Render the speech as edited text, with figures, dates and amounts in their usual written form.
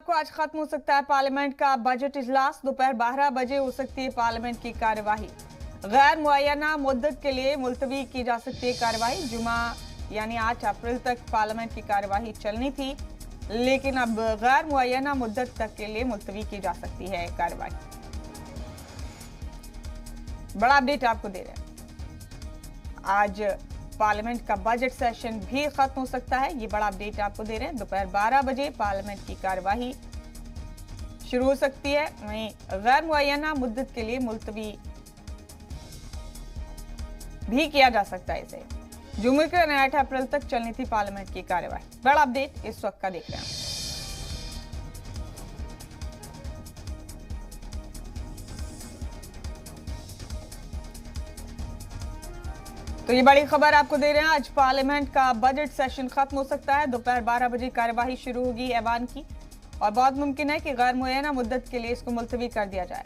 को आज खत्म हो सकता है पार्लियामेंट का बजट इजलास। दोपहर 12 बजे हो सकती है पार्लियामेंट की कार्यवाही। गैर मुअय्यना मुद्दत के लिए मुलतवी की जा सकती है कार्यवाही। जुमा यानी 8 अप्रैल तक पार्लियामेंट की कार्यवाही चलनी थी, लेकिन अब गैर मुअय्यना मुद्दत तक के लिए मुलतवी की जा सकती है कार्यवाही। बड़ा अपडेट आपको दे रहे हैं, आज पार्लियामेंट का बजट सेशन भी खत्म हो सकता है। ये बड़ा अपडेट आपको दे रहे हैं। दोपहर 12 बजे पार्लियामेंट की कार्यवाही शुरू हो सकती है। वहीं गैर मुअय्यना मुद्दत के लिए मुलतवी भी किया जा सकता है इसे। जुमे को 8 अप्रैल तक चलनी थी पार्लियामेंट की कार्यवाही। बड़ा अपडेट इस वक्त का देख रहे हैं। तो ये बड़ी खबर आपको दे रहे हैं, आज पार्लियामेंट का बजट सेशन खत्म हो सकता है। दोपहर 12 बजे कार्यवाही शुरू होगी ऐवान की, और बहुत मुमकिन है कि गैर मुअय्यना मुद्दत के लिए इसको मुलतवी कर दिया जाए।